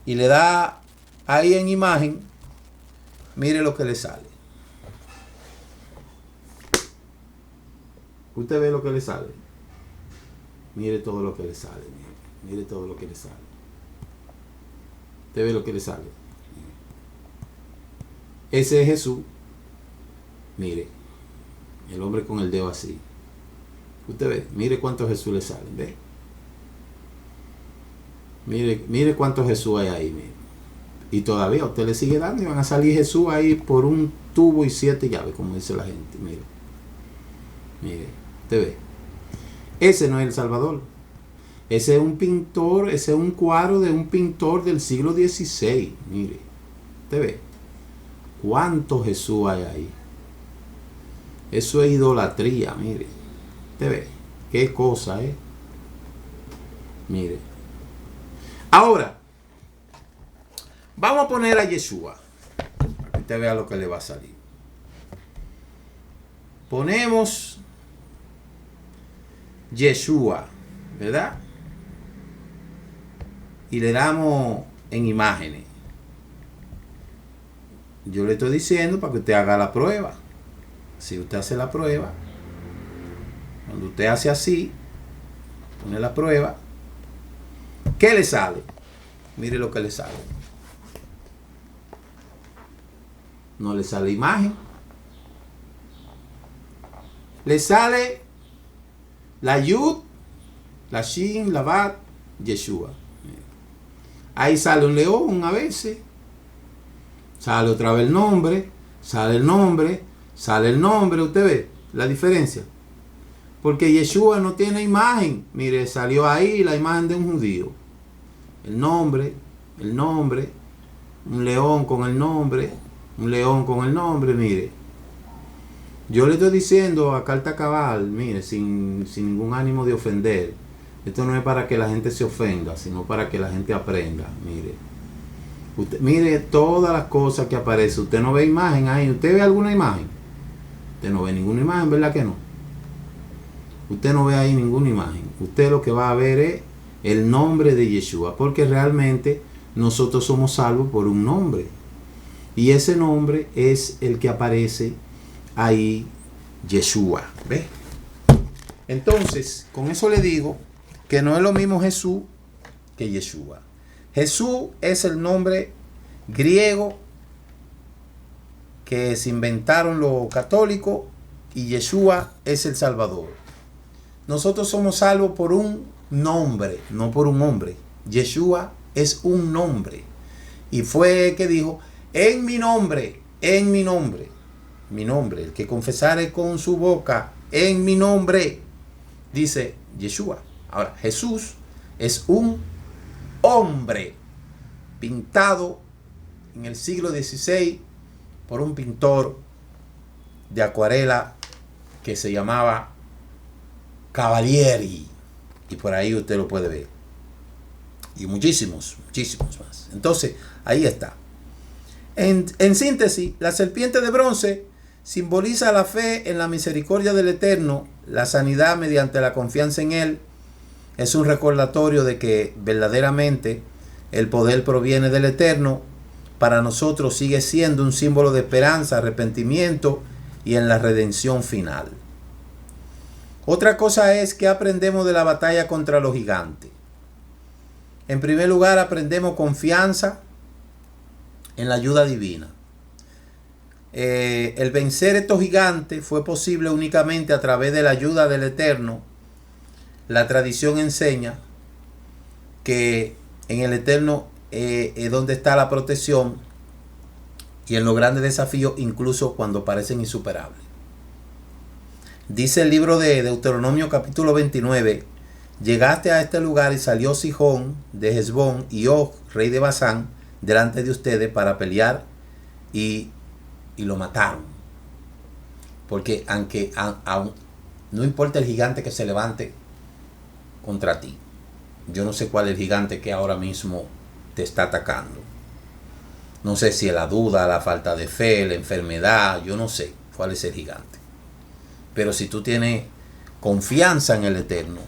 y le da ahí en imagen, mire lo que le sale. Usted ve lo que le sale. Mire todo lo que le sale. Mire todo lo que le sale. Usted ve lo que le sale. Ese es Jesús. Mire. El hombre con el dedo así. Usted ve. Mire cuántos Jesús le salen. Ve. Mire cuántos Jesús hay ahí. Mire. Y todavía usted le sigue dando y van a salir Jesús ahí por un tubo y 7 llaves, como dice la gente. Mire. Mire. Usted ve. Ese no es el Salvador. Ese es un pintor, ese es un cuadro de un pintor del siglo XVI. Mire. Usted ve. ¿Cuántos Jesús hay ahí? Eso es idolatría, mire. Usted ve. Qué cosa, Mire. Ahora, vamos a poner a Yeshua. Para que usted vea lo que le va a salir. Ponemos Yeshua, ¿verdad? Y le damos en imágenes. Yo le estoy diciendo para que usted haga la prueba. Si usted hace la prueba, cuando usted hace así, pone la prueba, ¿qué le sale? Mire lo que le sale. No le sale imagen. Le sale la Yud, la Shin, la Bat, Yeshua. Ahí sale un león a veces. Sale otra vez el nombre. Sale el nombre. Sale el nombre. Usted ve la diferencia. Porque Yeshua no tiene imagen. Mire, salió ahí la imagen de un judío. El nombre. Un león con el nombre. Un león con el nombre, mire. Yo le estoy diciendo a carta cabal, mire, sin ningún ánimo de ofender. Esto no es para que la gente se ofenda, sino para que la gente aprenda, mire. Usted, mire todas las cosas que aparecen. Usted no ve imagen ahí. ¿Usted ve alguna imagen? Usted no ve ninguna imagen, ¿verdad que no? Usted no ve ahí ninguna imagen. Usted lo que va a ver es el nombre de Yeshua, porque realmente nosotros somos salvos por un nombre. Y ese nombre es el que aparece ahí, Yeshua. ¿Ve? Entonces, con eso le digo que no es lo mismo Jesús que Yeshua. Jesús es el nombre griego que se inventaron los católicos y Yeshua es el Salvador. Nosotros somos salvos por un nombre, no por un hombre. Yeshua es un nombre. Y fue que dijo, en mi nombre, mi nombre, el que confesare con su boca, en mi nombre, dice Yeshua. Ahora, Jesús es un hombre pintado en el siglo XVI por un pintor de acuarela que se llamaba Cavalieri. Y por ahí usted lo puede ver. Y muchísimos más. Entonces, ahí está. En síntesis, la serpiente de bronce simboliza la fe en la misericordia del Eterno, la sanidad mediante la confianza en Él. Es un recordatorio de que verdaderamente el poder proviene del Eterno. Para nosotros sigue siendo un símbolo de esperanza, arrepentimiento y en la redención final. Otra cosa es que aprendemos de la batalla contra los gigantes. En primer lugar, aprendemos confianza en la ayuda divina. El vencer estos gigantes fue posible únicamente a través de la ayuda del Eterno, La tradición enseña que en el Eterno es donde está la protección y en los grandes desafíos, incluso cuando parecen insuperables. Dice el libro de Deuteronomio capítulo 29, llegaste a este lugar y salió Sihón de Hesbón y Og, rey de Basán, delante de ustedes para pelear y lo mataron. Porque aunque no importa el gigante que se levante contra ti, yo no sé cuál es el gigante que ahora mismo te está atacando. No sé si es la duda, la falta de fe, la enfermedad, yo no sé cuál es el gigante. Pero si tú tienes confianza en el Eterno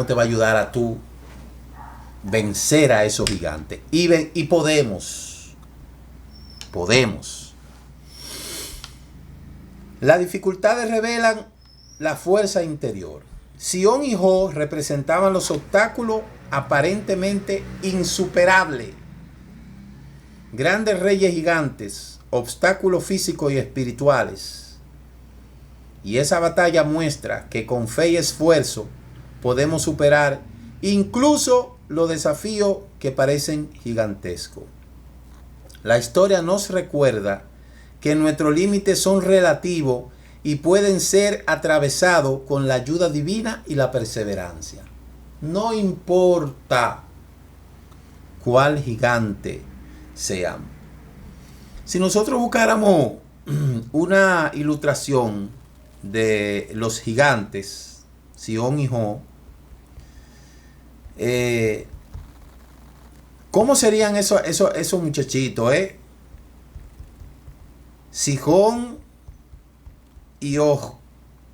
te va a ayudar a tú vencer a esos gigantes. Y podemos. Las dificultades revelan la fuerza interior. Sihón y Og representaban los obstáculos aparentemente insuperables. Grandes reyes gigantes, obstáculos físicos y espirituales. Y esa batalla muestra que con fe y esfuerzo podemos superar incluso los desafíos que parecen gigantescos. La historia nos recuerda que nuestros límites son relativos y pueden ser atravesados con la ayuda divina y la perseverancia. No importa cuál gigante sean. Si nosotros buscáramos una ilustración de los gigantes, Sihón y Og, ¿cómo serían esos muchachitos? Sihón y Og,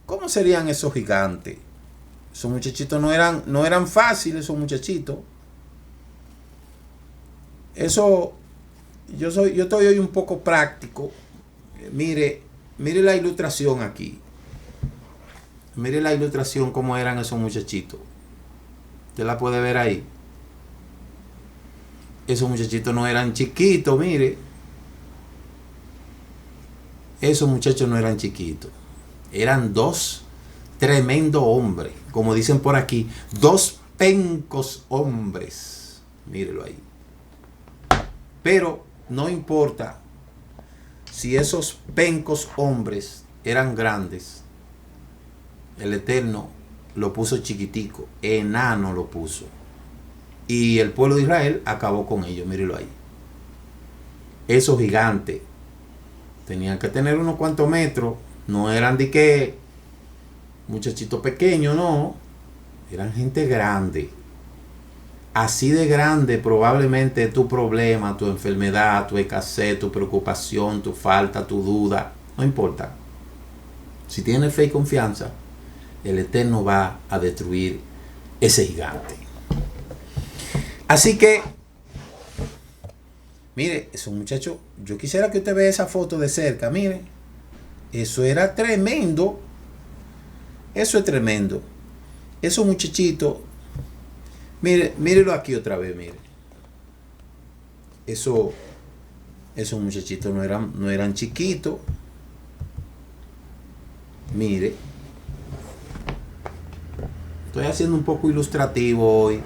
¿cómo serían esos gigantes? Esos muchachitos no eran fáciles, esos muchachitos. Eso, yo estoy hoy un poco práctico. Mire la ilustración aquí. Mire la ilustración, cómo eran esos muchachitos. Usted la puede ver ahí. Esos muchachitos no eran chiquitos, mire. Esos muchachos no eran chiquitos. Eran dos tremendos hombres. Como dicen por aquí, dos pencos hombres. Mírelo ahí. Pero no importa si esos pencos hombres eran grandes. El Eterno lo puso chiquitico, enano lo puso. Y el pueblo de Israel acabó con ellos, mírelo ahí. Esos gigantes tenían que tener unos cuantos metros, no eran de que muchachitos pequeños, no. Eran gente grande. Así de grande probablemente tu problema, tu enfermedad, tu escasez, tu preocupación, tu falta, tu duda, no importa. Si tienes fe y confianza, el Eterno va a destruir ese gigante. Así que, mire, esos muchachos, yo quisiera que usted vea esa foto de cerca, mire. Eso era tremendo. Eso es tremendo. Esos muchachitos, mírelo aquí otra vez, mire. Esos muchachitos no eran chiquitos. Mire. Estoy haciendo un poco ilustrativo hoy.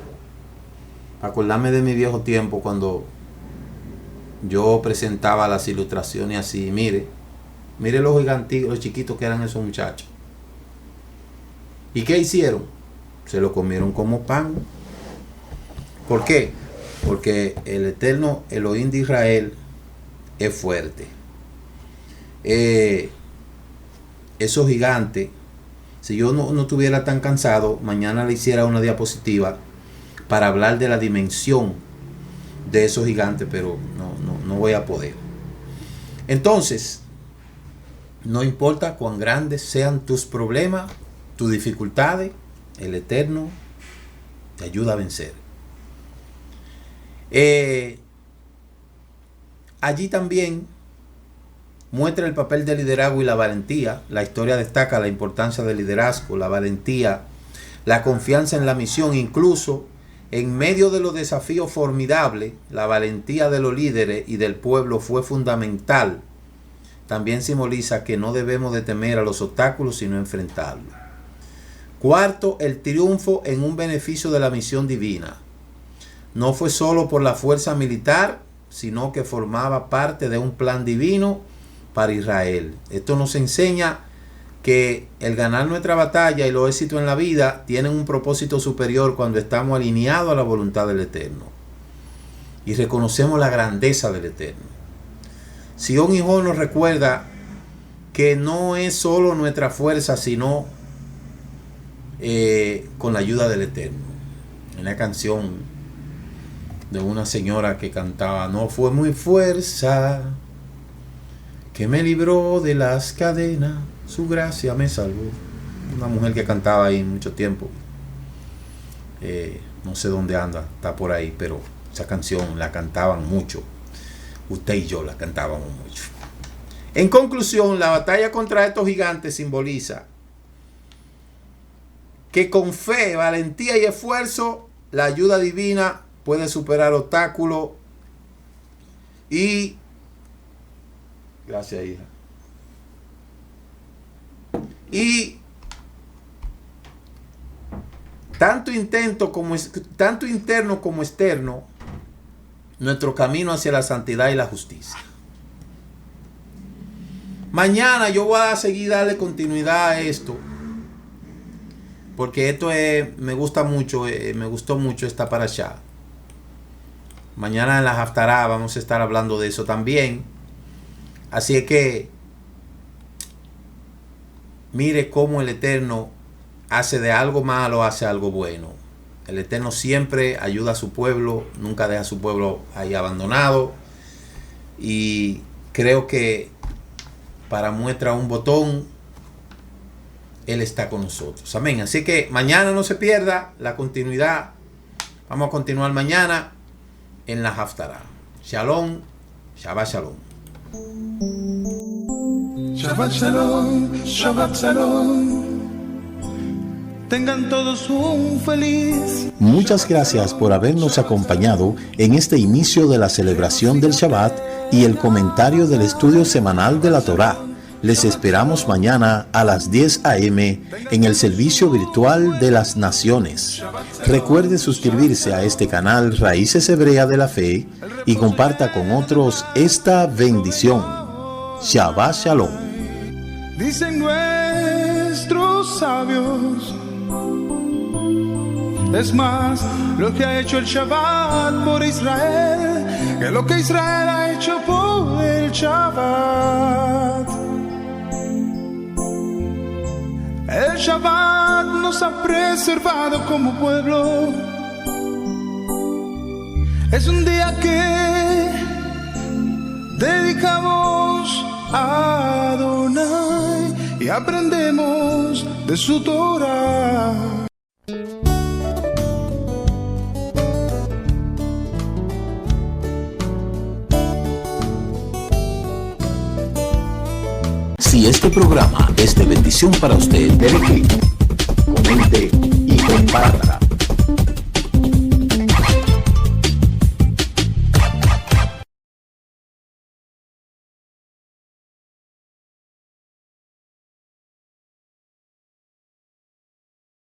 Para acordarme de mi viejo tiempo cuando yo presentaba las ilustraciones así. Mire los gigantes, los chiquitos que eran esos muchachos. ¿Y qué hicieron? Se lo comieron como pan. ¿Por qué? Porque el Eterno Elohim de Israel es fuerte. Esos gigantes, si yo no estuviera tan cansado, mañana le hiciera una diapositiva para hablar de la dimensión de esos gigantes, pero no voy a poder. Entonces, no importa cuán grandes sean tus problemas, tus dificultades, el Eterno te ayuda a vencer. Allí también muestra el papel del liderazgo y la valentía. La historia destaca la importancia del liderazgo, la valentía, la confianza en la misión. Incluso en medio de los desafíos formidables, la valentía de los líderes y del pueblo fue fundamental. También simboliza que no debemos de temer a los obstáculos, sino enfrentarlos. Cuarto, el triunfo en un beneficio de la misión divina. No fue solo por la fuerza militar, sino que formaba parte de un plan divino para Israel. Esto nos enseña que el ganar nuestra batalla y los éxitos en la vida tienen un propósito superior cuando estamos alineados a la voluntad del Eterno y reconocemos la grandeza del Eterno. Sion y Jo nos recuerda que no es solo nuestra fuerza, sino con la ayuda del Eterno. En la canción de una señora que cantaba: no fue mi fuerza que me libró de las cadenas, su gracia me salvó. Una mujer que cantaba ahí mucho tiempo. No sé dónde anda, está por ahí, pero esa canción la cantaban mucho. Usted y yo la cantábamos mucho. En conclusión, la batalla contra estos gigantes simboliza que con fe, valentía y esfuerzo, la ayuda divina puede superar obstáculos y... Gracias, hija. Y tanto interno como externo, nuestro camino hacia la santidad y la justicia. Mañana yo voy a seguir darle continuidad a esto, porque esto me gustó mucho esta parashá. Mañana en la Haftará vamos a estar hablando de eso también. Así es que mire cómo el Eterno hace de algo malo, hace algo bueno. El Eterno siempre ayuda a su pueblo, nunca deja a su pueblo ahí abandonado. Y creo que para muestra un botón, Él está con nosotros. Amén. Así que mañana no se pierda la continuidad. Vamos a continuar mañana en la Haftará. Shalom, Shabbat Shalom. Shabbat Shalom, Shabbat Shalom. Tengan todos un feliz. Muchas gracias por habernos acompañado en este inicio de la celebración del Shabbat y el comentario del estudio semanal de la Torá. Les esperamos mañana a las 10 a.m. en el servicio virtual de las naciones. Recuerde suscribirse a este canal Raíces Hebreas de la Fe y comparta con otros esta bendición. Shabbat Shalom. Dicen nuestros sabios, es más lo que ha hecho el Shabbat por Israel que lo que Israel ha hecho por el Shabbat. El Shabbat nos ha preservado como pueblo. Es un día que dedicamos a Adonai y aprendemos de su Torah. Si este programa es de bendición para usted, dele clic, comente y comparta.